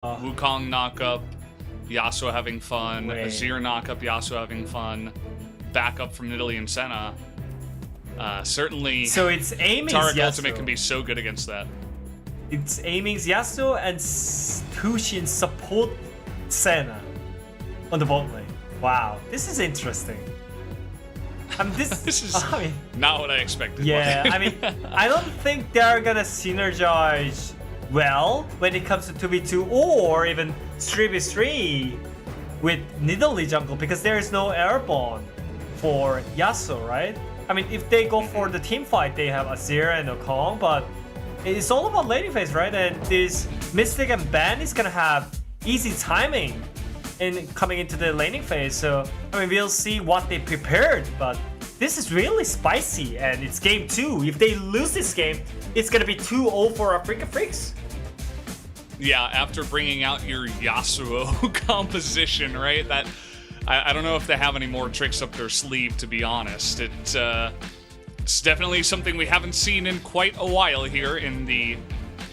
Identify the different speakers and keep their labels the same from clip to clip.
Speaker 1: Wukong knockup, Yasuo having fun,
Speaker 2: Wait.
Speaker 1: Azir knockup, Yasuo having fun, backup from Nidalee and Senna. Certainly,
Speaker 2: So it's aiming
Speaker 1: Taric
Speaker 2: Yasuo.
Speaker 1: ultimate can be so good against that.
Speaker 2: It's aiming Yasuo and Tusin support Senna on the bot lane. Wow, this is interesting.
Speaker 1: This is
Speaker 2: I mean,
Speaker 1: not what I expected.
Speaker 2: yeah, I mean, I don't think they're gonna synergize well when it comes to 2v2 or even 3v3 with Nidalee jungle because there is no airborne for Yasuo, right? I mean, if they go for the team fight, they have Azir and Wukong, but it's all about laning phase, right? And this Mystic and Ban is gonna have easy timing in coming into the laning phase. So, I mean, we'll see what they prepared, but this is really spicy, and it's game 2. If they lose this game, it's gonna be 2-0 for Afreeca Freecs.
Speaker 1: Yeah, after bringing out your Yasuo composition, right? That I don't know if they have any more tricks up their sleeve, to be honest. It's definitely something we haven't seen in quite a while here in the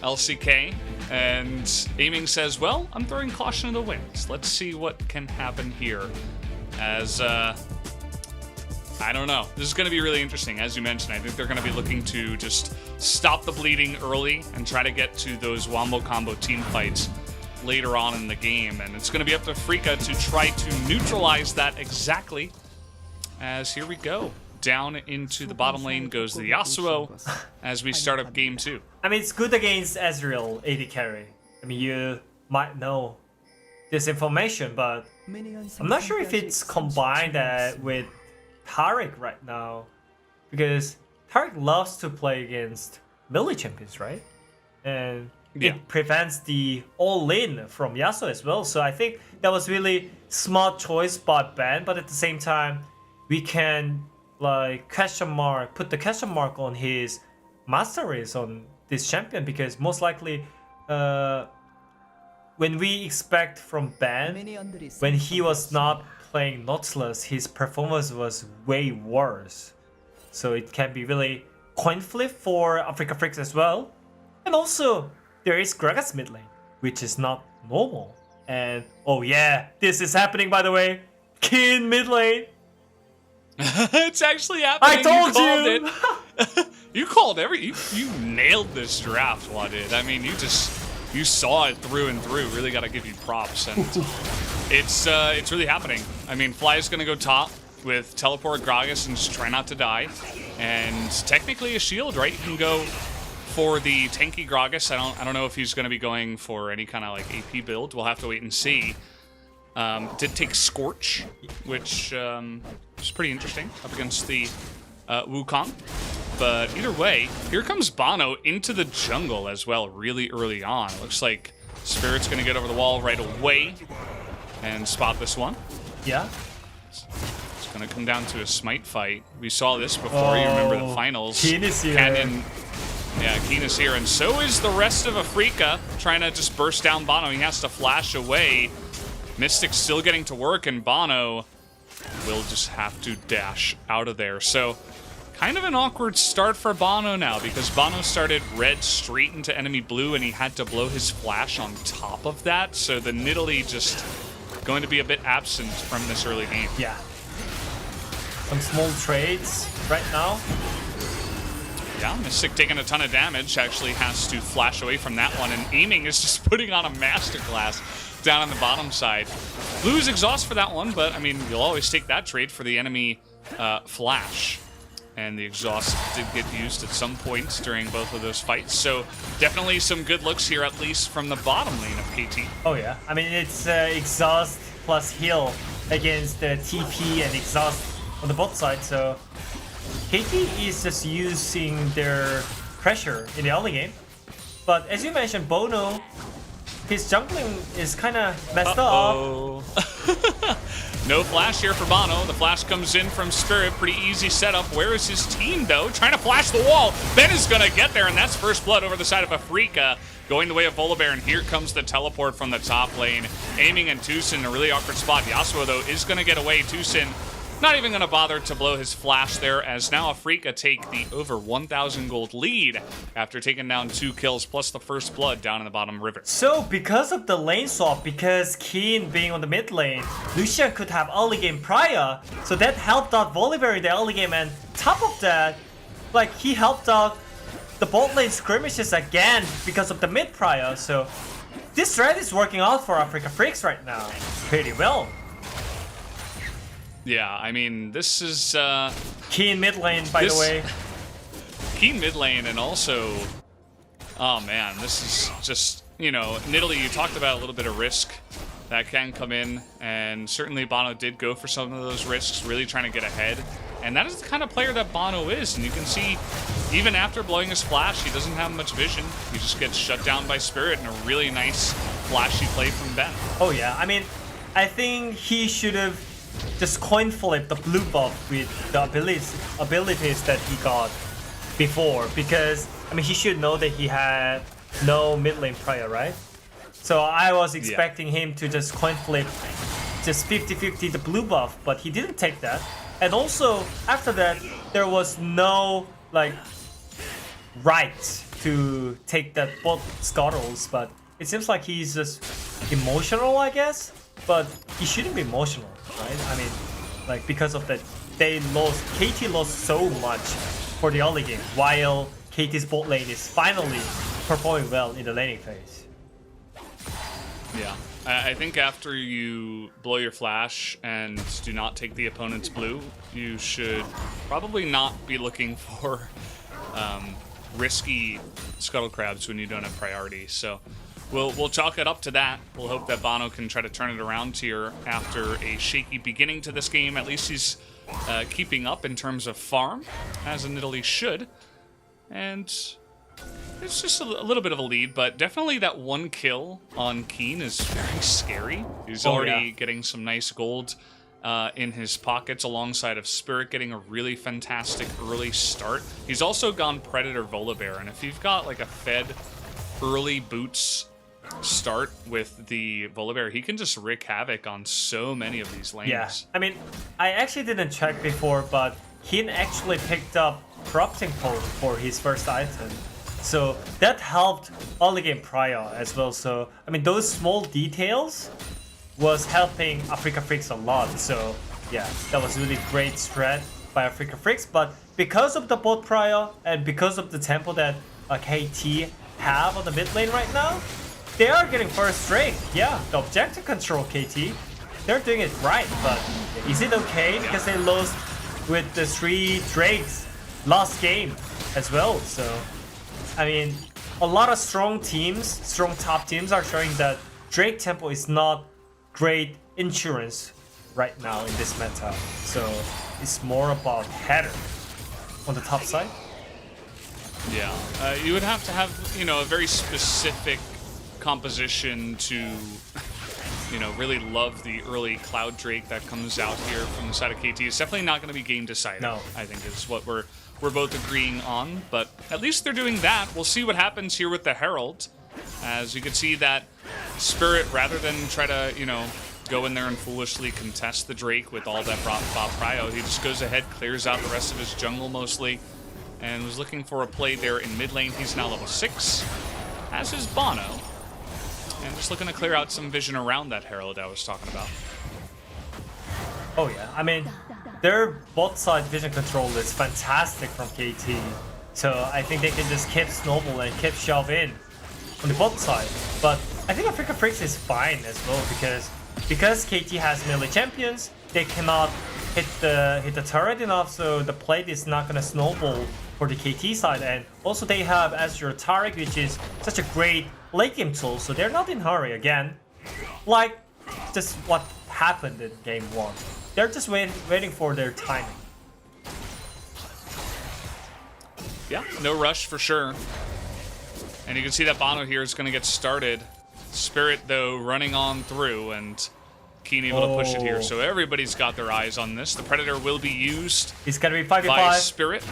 Speaker 1: LCK. And Aiming says, well, I'm throwing caution to the winds. Let's see what can happen here. As, I don't know. This is going to be really interesting. As you mentioned, I think they're going to be looking to just stop the bleeding early and try to get to those wombo combo team fights later on in the game. And it's going to be up to Afreeca to try to neutralize that exactly. As here we go. Down into the bottom lane goes the Yasuo as we start up game 2.
Speaker 2: I mean, it's good against Ezreal AD carry. I mean, you might know this information, but I'm not sure if it's combined with Taric right now, because Taric loves to play against melee champions, right? And
Speaker 1: Yeah.
Speaker 2: it prevents the all-in from Yasuo as well. So I think that was really smart choice by Ben, but at the same time, we can like put the question mark on his master race on this champion, because most likely when we expect from Ben, when he was not playing Nautilus, his performance was way worse. So it can be really coin flip for Afreeca Freecs as well. And also, there is Gragas mid lane, which is not normal. And oh yeah, this is happening, by the way. Kiin mid lane.
Speaker 1: It's actually happening.
Speaker 2: I told
Speaker 1: you! Called it. You called you nailed this draft, Wadid. I mean, you saw it through and through. Really got to give you props, and it's really happening. I mean, Fly's gonna go top with teleport Gragas and just try not to die, and technically a shield, right? You can go for the tanky Gragas. I don't know if he's gonna be going for any kind of like AP build. We'll have to wait and see. Did take Scorch, which is pretty interesting up against the Wukong. But either way, here comes bonO into the jungle as well really early on. It looks like Spirit's going to get over the wall right away and spot this one.
Speaker 2: Yeah.
Speaker 1: It's going to come down to a smite fight. We saw this before. You remember the finals.
Speaker 2: Kiin is here.
Speaker 1: Kiin is here, and so is the rest of Afreeca, trying to just burst down bonO. He has to flash away. Mystic's still getting to work, and bonO will just have to dash out of there. So, kind of an awkward start for bonO now, because bonO started red straight into enemy blue, and he had to blow his flash on top of that. So the Nidalee just going to be a bit absent from this early game.
Speaker 2: Yeah. Some small trades right now.
Speaker 1: Yeah, Mystic taking a ton of damage, actually has to flash away from that one, and Aiming is just putting on a masterclass down on the bottom side. Lose exhaust for that one, but I mean, you'll always take that trade for the enemy flash. And the exhaust did get used at some points during both of those fights. So definitely some good looks here, at least from the bottom lane of KT.
Speaker 2: Oh yeah, I mean, it's exhaust plus heal against the TP and exhaust on the bot side. So KT is just using their pressure in the early game. But as you mentioned, bonO, his jungling is kind of messed up.
Speaker 1: No flash here for bonO. The flash comes in from Spirit. Pretty easy setup. Where is his team, though? Trying to flash the wall. Ben is going to get there, and that's first blood over the side of Afreeca. Going the way of Volibear, and here comes the teleport from the top lane. Aiming and Tusin, a really awkward spot. Yasuo, though, is going to get away. Tusin Not even going to bother to blow his flash there, as now Afreeca take the over 1,000 gold lead after taking down 2 kills plus the first blood down in the bottom river.
Speaker 2: So because of the lane swap, because Kiin being on the mid lane, Lucian could have early game prior, so that helped out Volibear in the early game, and top of that, like he helped out the bot lane skirmishes again because of the mid prior, so this strat is working out for Afreeca Freecs right now pretty well.
Speaker 1: Yeah, I mean, this is...
Speaker 2: Kiin mid lane, by the way.
Speaker 1: Kiin mid lane, and also... Oh man, this is just, you know, Nidalee, you talked about a little bit of risk that can come in, and certainly bonO did go for some of those risks, really trying to get ahead. And that is the kind of player that bonO is, and you can see, even after blowing his flash, he doesn't have much vision. He just gets shut down by Spirit in a really nice flashy play from Ben.
Speaker 2: Oh yeah, I mean, I think he should have just coin flip the blue buff with the abilities that he got before, because I mean he should know that he had no mid lane prior, right? So I was expecting him to just coin flip just 50-50 the blue buff, but he didn't take that. And also after that there was no like right to take that both scuttles, but it seems like he's just emotional, I guess. But he shouldn't be emotional, right? I mean, like because of that, KT lost so much for the early game, while KT's bot lane is finally performing well in the laning phase.
Speaker 1: Yeah, I think after you blow your flash and do not take the opponent's blue, you should probably not be looking for risky scuttle crabs when you don't have priority. So we'll chalk it up to that. We'll hope that bonO can try to turn it around here after a shaky beginning to this game. At least he's keeping up in terms of farm, as a Nidalee should. And it's just a little bit of a lead, but definitely that 1 kill on Kiin is very scary. He's already getting some nice gold in his pockets, alongside of Spirit getting a really fantastic early start. He's also gone Predator Volibear, and if you've got like a fed early boots start with the Volibear, he can just wreak havoc on so many of these lanes.
Speaker 2: Yeah, I mean, I actually didn't check before, but Kiin actually picked up Corrupting Pole for his first item. So that helped early game prior as well. So, I mean, those small details was helping Afreeca Freecs a lot. So, yeah, that was really great strat by Afreeca Freecs. But because of the bot prior and because of the tempo that KT have on the mid lane right now, they are getting first strength. Yeah, the objective control KT, they're doing it right, but is it okay? Because they lost with the 3 Drakes last game as well. So, I mean, a lot of strong teams, strong top teams are showing that Drake tempo is not great insurance right now in this meta. So, it's more about header on the top side.
Speaker 1: Yeah, you would have to have, you know, a very specific composition to, you know, really love the early Cloud Drake that comes out here from the side of KT. It's definitely not going to be game deciding.
Speaker 2: No.
Speaker 1: I think is what we're both agreeing on, but at least they're doing that. We'll see what happens here with the Herald, as you can see that Spirit, rather than try to, you know, go in there and foolishly contest the Drake with all that Bob Prio, he just goes ahead, clears out the rest of his jungle mostly, and was looking for a play there in mid lane. He's now level 6, as is bonO, and just looking to clear out some vision around that Herald I was talking about.
Speaker 2: Oh yeah, I mean, their bot side vision control is fantastic from KT. So I think they can just keep snowball and keep shove in on the bot side. But I think Afreeca Freecs is fine as well, because KT has melee champions, they cannot hit the turret enough, so the plate is not gonna snowball for the KT side. And also they have Azir Taric, which is such a great late game tool, so they're not in hurry again. Like just what happened in game 1. They're just waiting for their timing.
Speaker 1: Yeah, no rush for sure. And you can see that bonO here is going to get started. Spirit, though, running on through, and Kiin able to push it here. So everybody's got their eyes on this. The Predator will be used.
Speaker 2: It's going to be 5v5.
Speaker 1: By Spirit.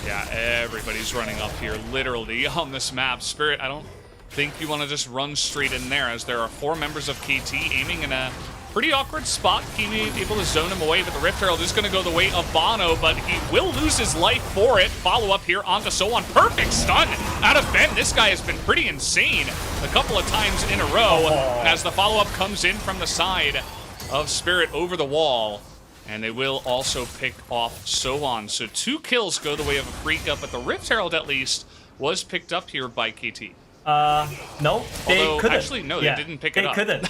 Speaker 1: Yeah, everybody's running up here, literally, on this map. Spirit, I don't think you want to just run straight in there, as there are 4 members of KT aiming in a Pretty awkward spot. Kiin able to zone him away, but the Rift Herald is going to go the way of bonO, but he will lose his life for it. Follow up here onto SoHwan. Perfect stun out of Ben. This guy has been pretty insane a couple of times in a row. And as the follow-up comes in from the side of Spirit over the wall, and they will also pick off SoHwan. So 2 kills go the way of Afreeca, but the Rift Herald at least was picked up here by KT.
Speaker 2: No, they couldn't.
Speaker 1: Actually, no, they didn't pick it up.
Speaker 2: They couldn't.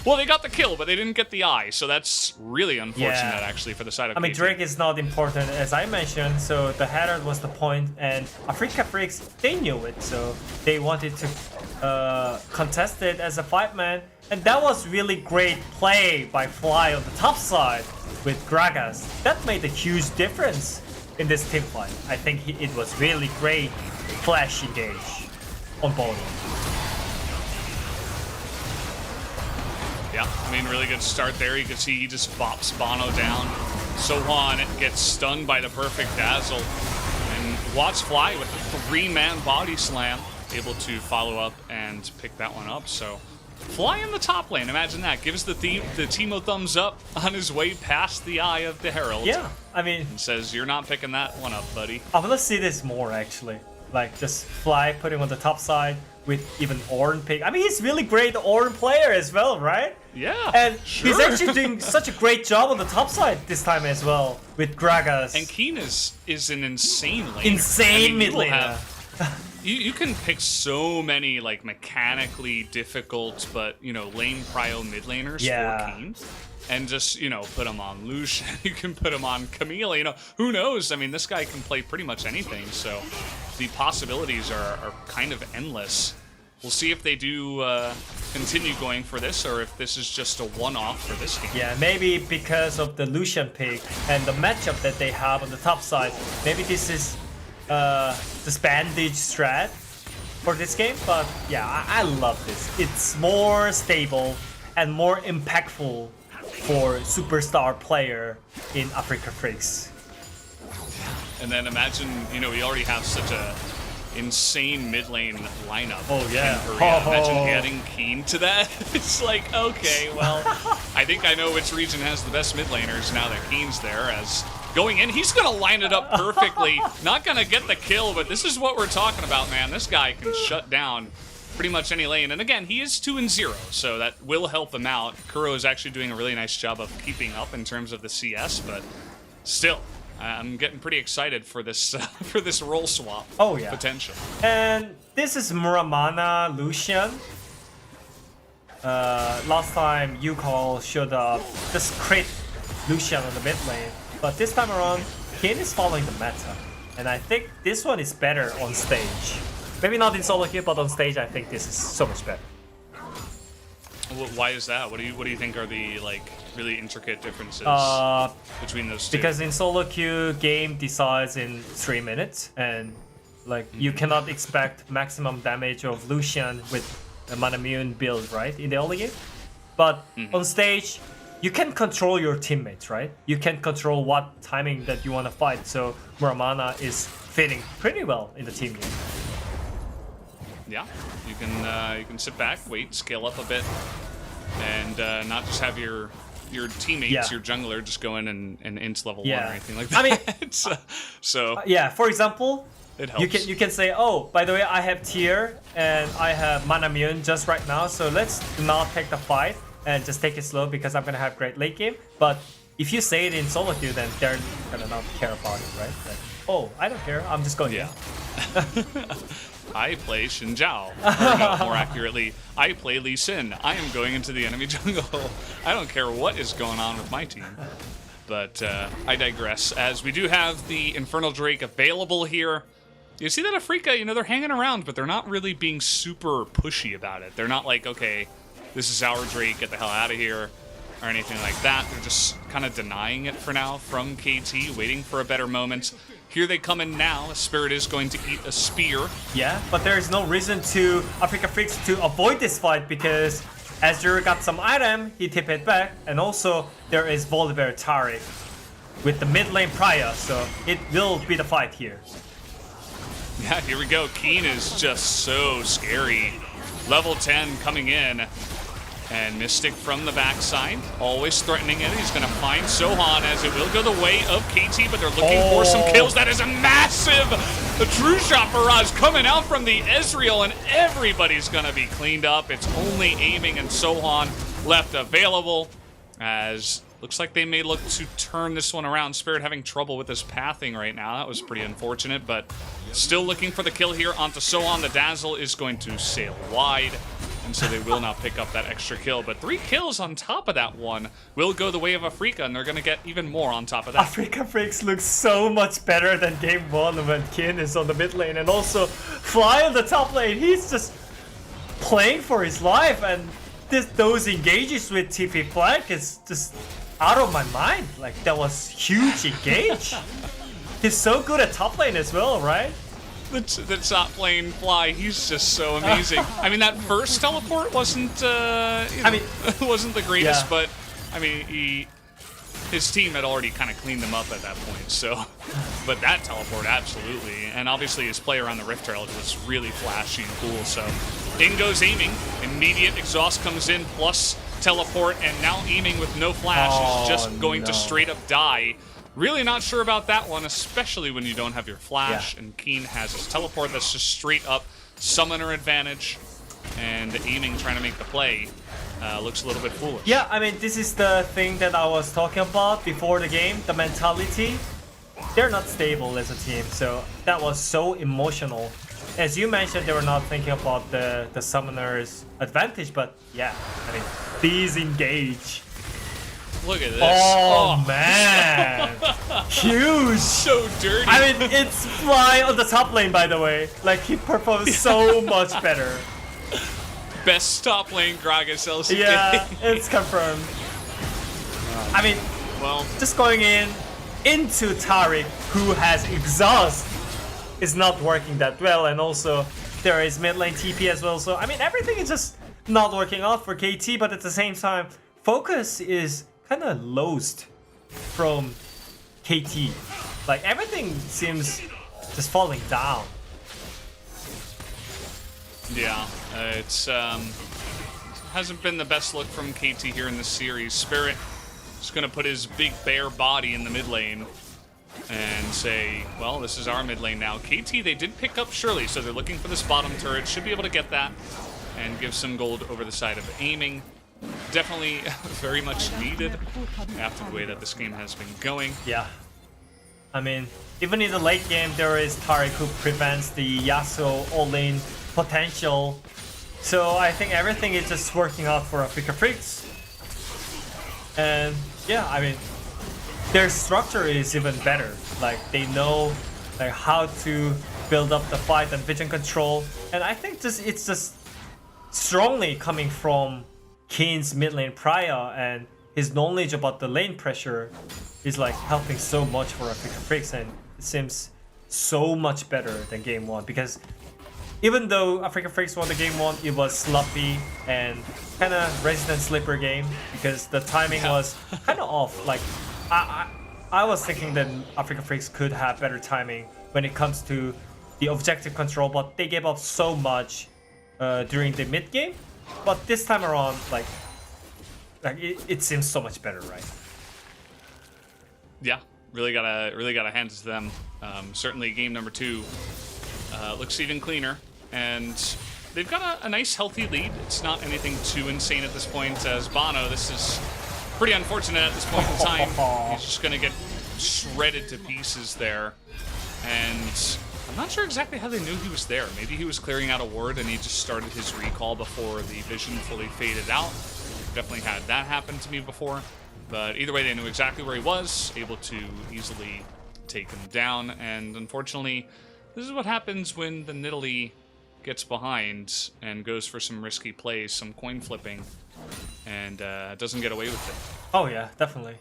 Speaker 1: Well, they got the kill, but they didn't get the eye, so that's really unfortunate, actually, for the side of KT.
Speaker 2: I mean, Drake is not important, as I mentioned, so the Herald was the point, and Afreeca Freecs, they knew it, so they wanted to contest it as a 5-man, and that was really great play by Fly on the top side with Gragas. That made a huge difference in this team fight. I think it was really great flash engage on bonO.
Speaker 1: Yeah, I mean, really good start there. You can see he just bops bonO down. SoHwan gets stunned by the perfect dazzle. And watch Fly with a 3-man body slam, able to follow up and pick that one up. So Fly in the top lane, imagine that. Gives the Teemo thumbs up on his way past the eye of the Herald.
Speaker 2: Yeah, I mean...
Speaker 1: And says, you're not picking that one up, buddy.
Speaker 2: I want to see this more, actually. Like, just Fly putting on the top side with even Ornn pick. I mean, he's really great Ornn player as well, right?
Speaker 1: Yeah,
Speaker 2: and
Speaker 1: sure.
Speaker 2: He's actually doing such a great job on the top side this time as well with Gragas.
Speaker 1: And Kiin is an insane laner.
Speaker 2: Insane mid laner.
Speaker 1: You can pick so many like mechanically difficult but lane prio mid laners for Kiin, and just put him on Lucian. You can put him on Camille. Who knows? I mean, this guy can play pretty much anything. So the possibilities are kind of endless. We'll see if they do continue going for this, or if this is just a one-off for this game.
Speaker 2: Yeah, maybe because of the Lucian pick and the matchup that they have on the top side, maybe this is this bandage strat for this game. But yeah, I love this. It's more stable and more impactful for superstar player in Afreeca Freecs.
Speaker 1: And then imagine, we already have such a insane mid lane lineup.
Speaker 2: Oh yeah.
Speaker 1: Imagine adding Kiin to that. It's like, okay, well, I think I know which region has the best mid laners now that Kiin's there. As going in, he's gonna line it up perfectly. Not gonna get the kill, but this is what we're talking about, man. This guy can shut down pretty much any lane. And again, he is 2-0, so that will help him out. Kuro is actually doing a really nice job of keeping up in terms of the CS, but still, I'm getting pretty excited for this role swap potential.
Speaker 2: And this is Muramana Lucian. Last time Wukong showed up, just crit Lucian on the mid lane. But this time around, Kiin is following the meta. And I think this one is better on stage. Maybe not in solo queue, but on stage I think this is so much better.
Speaker 1: Why is that? What do you think are the really intricate differences between those two?
Speaker 2: Because in solo queue, game decides in 3 minutes, and you cannot expect maximum damage of Lucian with a Manamune build, right, in the early game. But on stage, you can control your teammates, right? You can control what timing that you want to fight. So Muramana is fitting pretty well in the team game.
Speaker 1: Yeah, you can sit back, wait, scale up a bit, and not just have your teammates, your jungler, just go in and int level 1 or anything like that. I mean, so
Speaker 2: yeah. For example,
Speaker 1: it helps.
Speaker 2: You can say, oh, by the way, I have tier and I have Manamune just right now, so let's not take the fight and just take it slow because I'm gonna have great late game. But if you say it in solo queue, then they're gonna not care about it, right? Oh, I don't care. I'm just going.
Speaker 1: Yeah. I play Xin Zhao. Or no, more accurately, I play Lee Sin. I am going into the enemy jungle. I don't care what is going on with my team. But I digress. As we do have the Infernal Drake available here. You see that Afreeca, they're hanging around, but they're not really being super pushy about it. They're not like, okay, this is our Drake, get the hell out of here, or anything like that. They're just kind of denying it for now from KT, waiting for a better moment. Here they come in now. Spirit is going to eat a spear.
Speaker 2: Yeah, but there is no reason to Afreeca Freecs to avoid this fight because Azir got some item, he tip it back, and also there is Volibear Taric with the mid lane Priya, so it will be the fight here.
Speaker 1: Yeah, here we go. Kiin is just so scary. Level 10 coming in. And Mystic from the backside, always threatening it. He's going to find SoHwan as it will go the way of KT, but they're looking for some kills. That is a massive true shot barrage coming out from the Ezreal, and everybody's going to be cleaned up. It's only aiming and SoHwan left available, as looks like they may look to turn this one around. Spirit having trouble with his pathing right now. That was pretty unfortunate, but still looking for the kill here onto SoHwan. The Dazzle is going to sail wide, and so they will not pick up that extra kill. But 3 kills on top of that one will go the way of Afreeca, and they're going to get even more on top of that.
Speaker 2: Freecs looks so much better than game 1 when Kiin is on the mid lane, and also Fly on the top lane. He's just playing for his life, and those engages with TP flank is just out of my mind. Like, that was huge engage. He's so good at top lane as well, right?
Speaker 1: The top lane Fly, he's just so amazing. I mean, that first teleport wasn't, wasn't the greatest,
Speaker 2: yeah.
Speaker 1: but I mean, his team had already kind of cleaned them up at that point. So, but that teleport, absolutely, and obviously his play around the Rift Herald was really flashy and cool. So, in goes aiming. Immediate exhaust comes in, plus teleport, and now aiming with no flash is just going to straight up die. Really not sure about that one, especially when you don't have your flash,
Speaker 2: yeah.
Speaker 1: and Kiin has his teleport. That's just straight up summoner advantage, and aiming, trying to make the play, looks a little bit foolish.
Speaker 2: Yeah, I mean, this is the thing that I was talking about before the game, the mentality. They're not stable as a team, so that was so emotional. As you mentioned, they were not thinking about the summoner's advantage, but yeah, I mean, these engage.
Speaker 1: Look at this.
Speaker 2: Oh, man. Huge.
Speaker 1: So dirty.
Speaker 2: I mean, it's Fly on the top lane, by the way. Like, he performed so much better.
Speaker 1: Best top lane Gragas LCK.
Speaker 2: Yeah, it's confirmed. I mean,
Speaker 1: well,
Speaker 2: just going into Taric, who has exhaust, is not working that well, and also there is mid lane TP as well. So I mean, everything is just not working out for KT, but at the same time, focus is kind of lost from KT. Like, everything seems just falling down.
Speaker 1: Yeah, it's hasn't been the best look from KT here in this series. Spirit is going to put his big bare body in the mid lane and say, well, this is our mid lane now. KT, they did pick up Shirley, so they're looking for this bottom turret. Should be able to get that and give some gold over the side of aiming. Definitely very much needed after the way that this game has been going.
Speaker 2: Yeah. I mean, even in the late game, there is Taric who prevents the Yasuo all-in potential. So I think everything is just working out for Freecs. And yeah, I mean, their structure is even better. Like, they know like how to build up the fight and vision control. And I think it's just strongly coming from Kiin's mid lane prior, and his knowledge about the lane pressure is like helping so much for Freecs, and it seems so much better than game 1, because even though Freecs won the game 1, it was sloppy and kind of Resident Slipper game, because the timing was kind of off. Like, I was thinking that Freecs could have better timing when it comes to the objective control, but they gave up so much during the mid game. But this time around, like it seems so much better, right?
Speaker 1: Yeah, really gotta hand it to them. Certainly, game number 2 looks even cleaner, and they've got a nice healthy lead. It's not anything too insane at this point. As bonO, this is pretty unfortunate at this point in time. He's just gonna get shredded to pieces there, and I'm not sure exactly how they knew he was there. Maybe he was clearing out a ward and he just started his recall before the vision fully faded out. Definitely had that happen to me before. But either way, they knew exactly where he was, able to easily take him down. And unfortunately, this is what happens when the Nidalee gets behind and goes for some risky plays, some coin flipping, and doesn't get away with it.
Speaker 2: Oh yeah, definitely.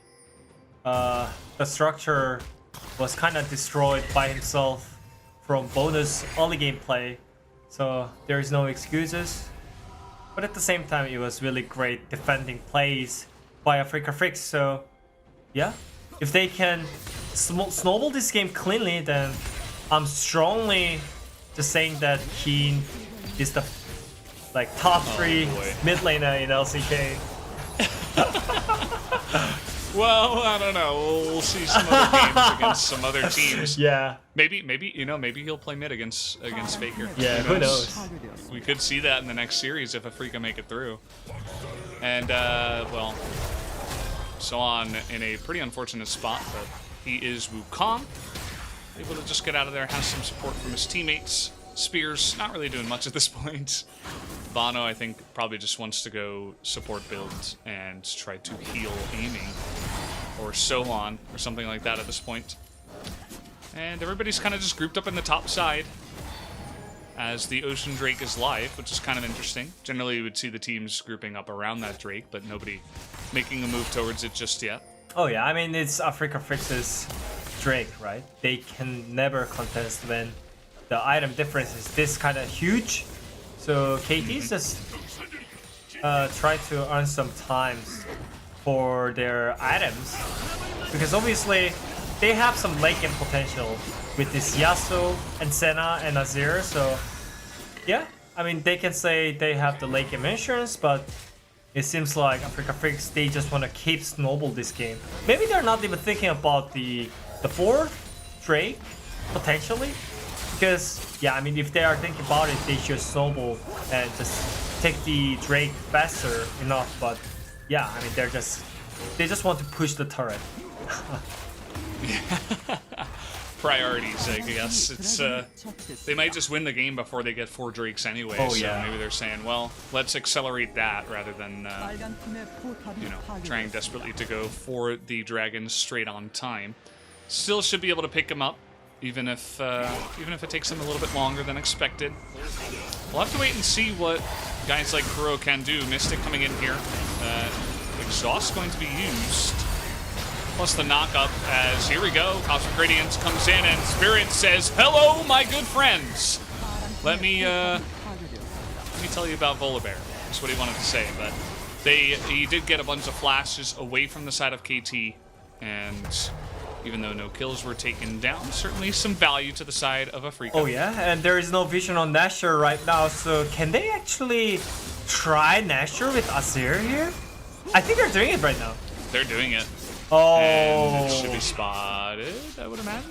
Speaker 2: The structure was kind of destroyed by himself from bonus early game play, so there is no excuses. But at the same time, it was really great defending plays by Freecs. So yeah, if they can snowball this game cleanly, then I'm strongly just saying that Kiin is the like top 3
Speaker 1: boy.
Speaker 2: mid laner in LCK.
Speaker 1: Well, I don't know. We'll see some other games against some other teams.
Speaker 2: Yeah.
Speaker 1: Maybe maybe he'll play mid against Faker.
Speaker 2: Yeah, who knows?
Speaker 1: We could see that in the next series if Afreeca make it through. And well, SoHwan in a pretty unfortunate spot, but he is Wukong, able to just get out of there. Has some support from his teammates. Spears not really doing much at this point. bonO, I think, probably just wants to go support builds and try to heal Amy or SoHwan or something like that at this point. And everybody's kind of just grouped up in the top side as the Ocean Drake is live, which is kind of interesting. Generally, you would see the teams grouping up around that Drake, but nobody making a move towards it just yet.
Speaker 2: Oh yeah, I mean, it's Afreeca Freecs' Drake, right? They can never contest when the item difference is this kind of huge. So KT's just try to earn some times for their items, because obviously they have some late game potential with this Yasuo and Senna and Azir. So yeah, I mean, they can say they have the late game insurance, but it seems like Afreeca Freecs, they just want to keep snowball this game. Maybe they're not even thinking about the fourth Drake potentially. Because, yeah, I mean, if they are thinking about it, they should snowball and just take the Drake faster enough. But, yeah, I mean, they just want to push the turret.
Speaker 1: Priorities, I guess. It's they might just win the game before they get 4 Drakes anyway.
Speaker 2: Oh,
Speaker 1: so
Speaker 2: yeah.
Speaker 1: maybe they're saying, well, let's accelerate that rather than you know, trying desperately to go for the dragons straight on time. Still should be able to pick them up. Even if it takes them a little bit longer than expected. We'll have to wait and see what guys like Kuro can do. Mystic coming in here. Exhaust going to be used. Plus the knock-up as, here we go, Cosmic Radiance comes in and Spirit says, hello, my good friends. Let me tell you about Volibear. That's what he wanted to say, but he did get a bunch of flashes away from the side of KT, and even though no kills were taken down, certainly some value to the side of Afreeca.
Speaker 2: Oh yeah, and there is no vision on Nashor right now, so can they actually try Nashor with Azir here? I think they're doing it right now.
Speaker 1: They're doing it.
Speaker 2: Oh.
Speaker 1: And it should be spotted, I would imagine.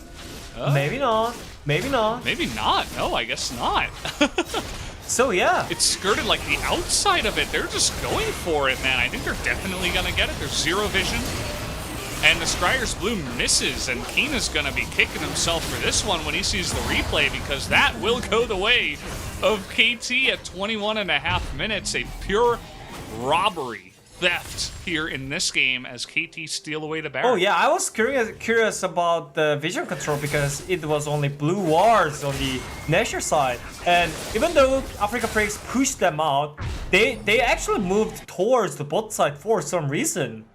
Speaker 2: Maybe not. Maybe not.
Speaker 1: Maybe not. No, I guess not.
Speaker 2: So yeah.
Speaker 1: It's skirted like the outside of it. They're just going for it, man. I think they're definitely going to get it. There's zero vision. And the Scryer's Bloom misses, and Kiin is going to be kicking himself for this one when he sees the replay, because that will go the way of KT at 21.5 minutes. A pure robbery, theft here in this game as KT steal away the Baron.
Speaker 2: Oh yeah, I was curious about the vision control because it was only blue wards on the Nashor side. And even though Afreeca Freecs pushed them out, they actually moved towards the bot side for some reason,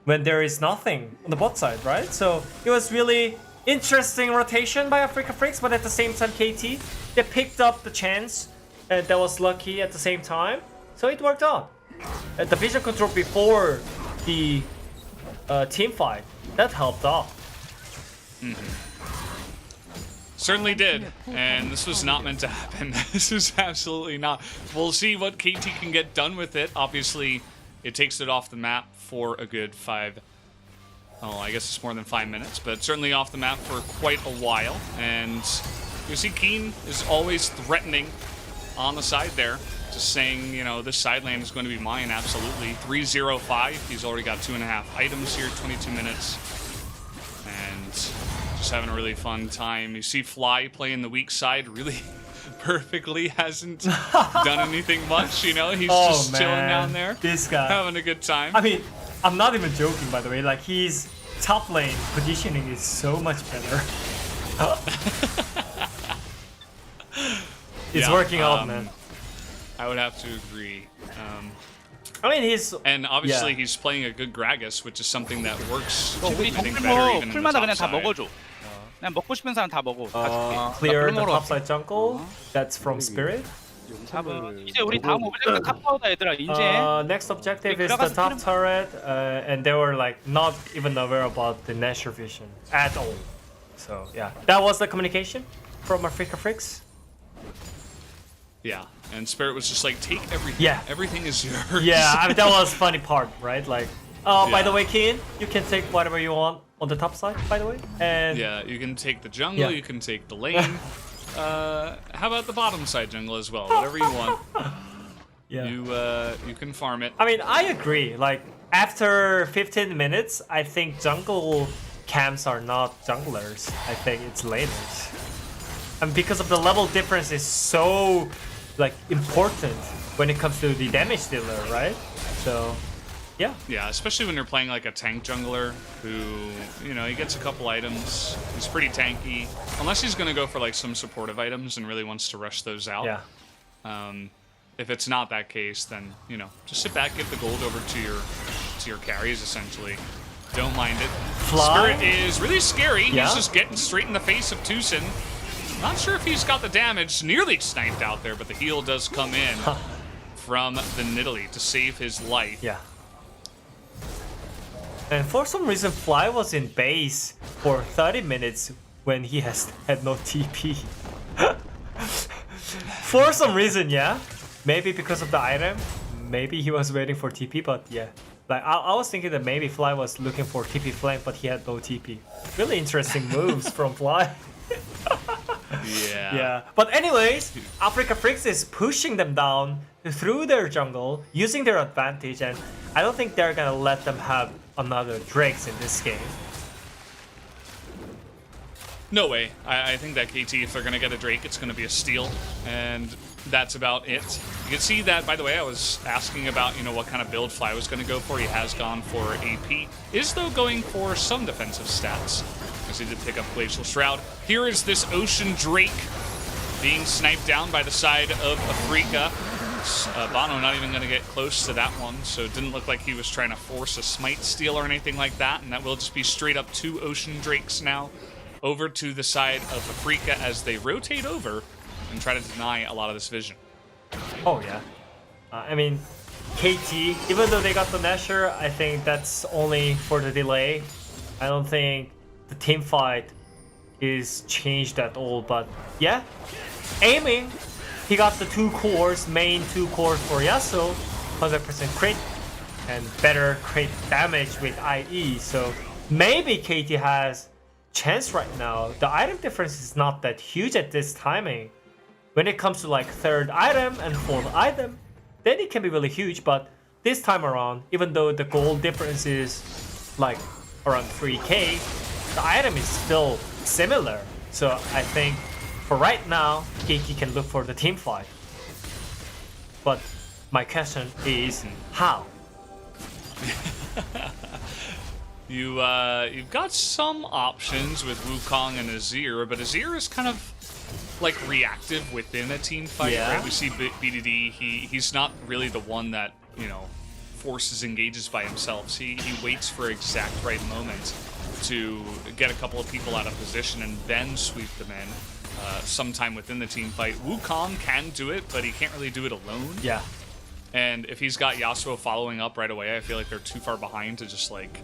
Speaker 2: when there is nothing on the bot side, right? So it was really interesting rotation by Afreeca Freecs, but at the same time, KT, they picked up the chance, and that was lucky at the same time. So it worked out. The vision control before the team fight, that helped out.
Speaker 1: Certainly did, and this was not meant to happen. This was absolutely not. We'll see what KT can get done with it. Obviously, it takes it off the map for a good I guess it's more than 5 minutes, but certainly off the map for quite a while. And you see Kiin is always threatening on the side there, just saying, you know, this side lane is going to be mine, absolutely. 3-0-5, he's already got 2.5 items here, 22 minutes. And just having a really fun time. You see Fly playing the weak side really perfectly, hasn't done anything much, you know, he's just chilling down there.
Speaker 2: This guy.
Speaker 1: Having a good time.
Speaker 2: I mean, I'm not even joking, by the way, like his top lane positioning is so much better. It's working out, man.
Speaker 1: I would have to agree.
Speaker 2: I mean,
Speaker 1: and obviously he's playing a good Gragas, which is something that works,
Speaker 3: 우리
Speaker 1: I think, better even in the
Speaker 3: 풀마다 그냥
Speaker 1: top
Speaker 3: 다
Speaker 1: side.
Speaker 3: 먹어줘. 그냥 먹고 싶은 사람 다 먹어. 다 줄게.
Speaker 2: clear the
Speaker 3: 먹으러
Speaker 2: top
Speaker 3: 갈게.
Speaker 2: side jungle. That's from Spirit.
Speaker 3: 이제 우리 다음 오브젝트 탑파우다 얘들아 이제.
Speaker 2: Next objective is the top turret, and they were like not even aware about the Nashor vision at all. So yeah, that was the communication from Afreeca Freecs.
Speaker 1: Yeah, and Spirit was just like, take everything.
Speaker 2: Yeah.
Speaker 1: Everything is yours.
Speaker 2: Yeah, I mean, that was funny part, right? Like, oh, by
Speaker 1: Yeah.
Speaker 2: the way, Kiin, you can take whatever you want on the top side, by the way. And
Speaker 1: Yeah, you can take the jungle,
Speaker 2: Yeah.
Speaker 1: you can take the lane. How about the bottom side jungle as well? Whatever you want.
Speaker 2: yeah.
Speaker 1: You can farm it.
Speaker 2: I mean, I agree. Like, after 15 minutes, I think jungle camps are not junglers. I think it's laners. And because of the level difference is so, like, important when it comes to the damage dealer, right? So, yeah.
Speaker 1: Yeah, especially when you're playing like a tank jungler who, you know, he gets a couple items. He's pretty tanky. Unless he's going to go for like some supportive items and really wants to rush those out.
Speaker 2: Yeah.
Speaker 1: If it's not that case, then, you know, just sit back, get the gold over to your carries, essentially. Don't mind it.
Speaker 2: Fly?
Speaker 1: Spirit is really scary.
Speaker 2: Yeah.
Speaker 1: He's just getting straight in the face of Tusin. Not sure if he's got the damage. Nearly sniped out there, but the heal does come in from the Nidalee to save his life.
Speaker 2: Yeah. And for some reason, Fly was in base for 30 minutes when he had no TP. For some reason, yeah. Maybe because of the item. Maybe he was waiting for TP, but yeah. Like, I was thinking that maybe Fly was looking for TP flank, but he had no TP. Really interesting moves from Fly.
Speaker 1: Yeah.
Speaker 2: Yeah. But anyways, Afreeca Freecs is pushing them down through their jungle, using their advantage, and I don't think they're gonna let them have another Drakes in this game.
Speaker 1: No way. I think that KT, if they're going to get a Drake, it's going to be a steal, and that's about it. You can see that, by the way, I was asking about, you know, what kind of build Fly was going to go for. He has gone for AP. Is, though, going for some defensive stats, as he did pick up Glacial Shroud. Here is this Ocean Drake being sniped down by the side of Afreeca. bonO not even going to get close to that one, so it didn't look like he was trying to force a smite steal or anything like that, and that will just be straight up 2 Ocean Drakes now over to the side of Afreeca as they rotate over and try to deny a lot of this vision.
Speaker 2: Oh yeah. I mean, KT, even though they got the Nashor, I think that's only for the delay. I don't think the team fight is changed at all, but yeah. Aiming, he got the 2 cores, main 2 cores for Yasuo, 100% crit, and better crit damage with IE, so maybe KT has chance right now. The item difference is not that huge at this timing. When it comes to like 3rd item and 4th item, then it can be really huge, but this time around, even though the gold difference is like around 3k, the item is still similar. So I think for right now, KT can look for the team fight. But my question is, how?
Speaker 1: You've got some options with Wukong and Azir, but Azir is kind of like reactive within a team fight,
Speaker 2: Yeah.
Speaker 1: right? We see BDD, he's not really the one that, you know, forces engages by himself. So he waits for exact right moment to get a couple of people out of position and then sweep them in sometime within the team fight. Wukong can do it, but he can't really do it alone.
Speaker 2: Yeah.
Speaker 1: And if he's got Yasuo following up right away, I feel like they're too far behind to just like,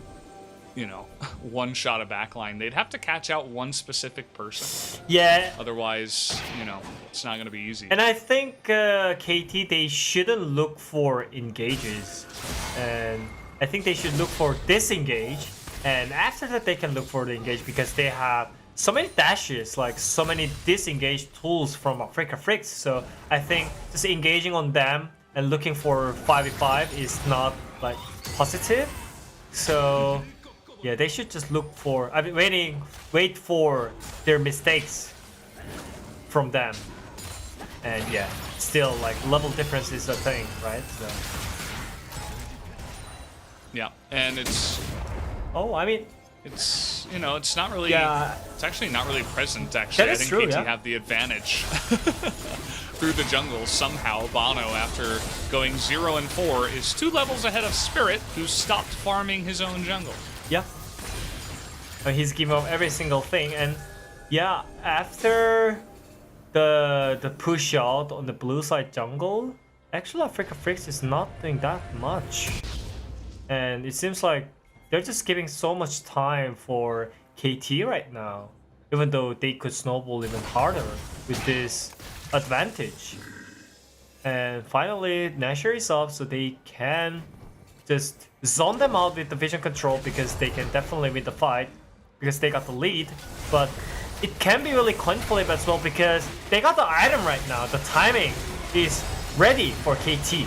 Speaker 1: you know, one-shot a backline. They'd have to catch out one specific person.
Speaker 2: Yeah.
Speaker 1: Otherwise, you know, it's not going to be easy.
Speaker 2: And I think KT, they shouldn't look for engages. And I think they should look for disengage. And after that, they can look for the engage because they have so many dashes, like so many disengage tools from Afreeca Freecs. So I think just engaging on them and looking for 5v5 is not like positive. So yeah, they should just look for, I mean, wait for their mistakes from them. And yeah, still like level difference is a thing, right? So.
Speaker 1: Yeah, and it's,
Speaker 2: Oh, I mean,
Speaker 1: it's, you know, it's not really,
Speaker 2: Yeah.
Speaker 1: it's actually not really present, actually.
Speaker 2: That
Speaker 1: I
Speaker 2: is
Speaker 1: think
Speaker 2: true,
Speaker 1: KT
Speaker 2: yeah.
Speaker 1: have the advantage through the jungle somehow. bonO, after going 0-4, is 2 levels ahead of Spirit, who stopped farming his own jungle.
Speaker 2: yeah. He's giving up every single thing, and yeah, after the push out on the blue side jungle, actually Afreeca Freecs is not doing that much. And it seems like they're just giving so much time for KT right now, even though they could snowball even harder with this advantage. And finally, Nashor is up, so they can just zone them out with the vision control because they can definitely win the fight because they got the lead. But it can be really coin flip as well because they got the item right now. The timing is ready for KT.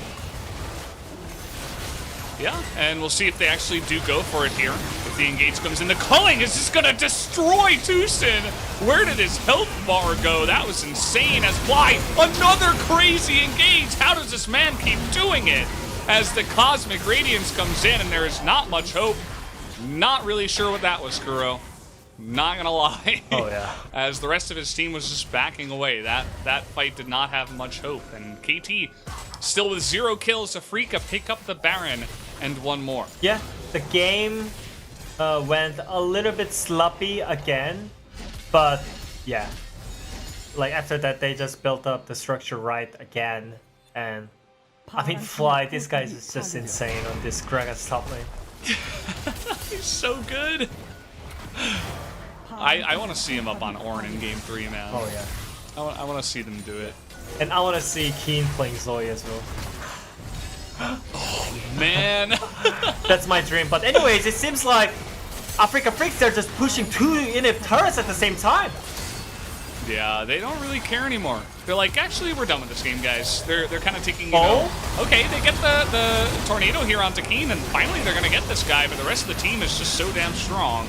Speaker 1: Yeah, and we'll see if they actually do go for it here. If the engage comes in, the culling is just gonna destroy Tusin. Where did his health bar go? That was insane. As why another crazy engage? How does this man keep doing it? As the Cosmic Radiance comes in and there is not much hope. Not really sure what that was, Kuro. Not gonna lie.
Speaker 2: Oh yeah.
Speaker 1: As the rest of his team was just backing away. That fight did not have much hope. And KT still with 0 kills. Afreeca pick up the Baron and one more.
Speaker 2: Yeah, the game went a little bit sloppy again, but yeah. Like after that, they just built up the structure right again, and I mean, Fly, this guy is just insane on this Gragas top lane.
Speaker 1: He's so good. I want to see him up on Ornn in game 3, man.
Speaker 2: Oh yeah.
Speaker 1: I want to see them do it.
Speaker 2: And I want to see Kiin playing Zoe as well.
Speaker 1: Oh man.
Speaker 2: That's my dream. But anyways, it seems like Afreeca Freecs, they're just pushing 2 inhib turrets at the same time.
Speaker 1: Yeah, they don't really care anymore. They're like, actually, we're done with this game, guys. They're kind of taking, you
Speaker 2: Oh?
Speaker 1: know, okay, they get the tornado here onto Kiin, and finally they're going to get this guy, but the rest of the team is just so damn strong.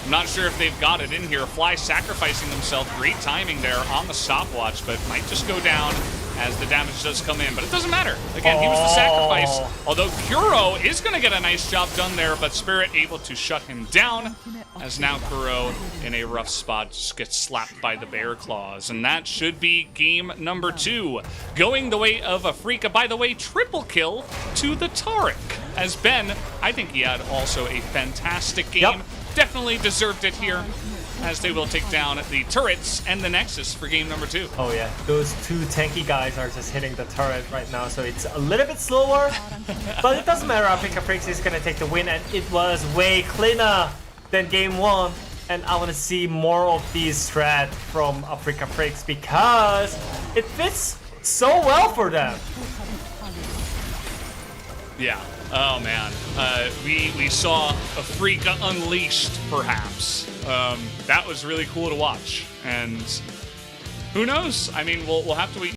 Speaker 1: I'm not sure if they've got it in here. Fly sacrificing himself. Great timing there on the stopwatch, but might just go down as the damage does come in. But it doesn't matter. Again, he was the sacrifice. Although Kuro is going to get a nice job done there, but Spirit able to shut him down. As now Kuro in a rough spot just gets slapped by the Bear Claws. And that should be game number 2. Going the way of Afreeca. By the way, triple kill to the Taric. As Ben, I think he had also a fantastic game.
Speaker 2: Yep.
Speaker 1: Definitely deserved it here, as they will take down the turrets and the Nexus for game number 2.
Speaker 2: Oh yeah, those 2 tanky guys are just hitting the turret right now, so it's a little bit slower, but it doesn't matter. Afreeca Freecs is gonna take the win, and it was way cleaner than game 1. And I want to see more of these strat from Afreeca Freecs because it fits so well for them.
Speaker 1: Yeah. Oh man. We saw Afreeca unleashed, perhaps. That was really cool to watch. And who knows? I mean, we'll have to wait.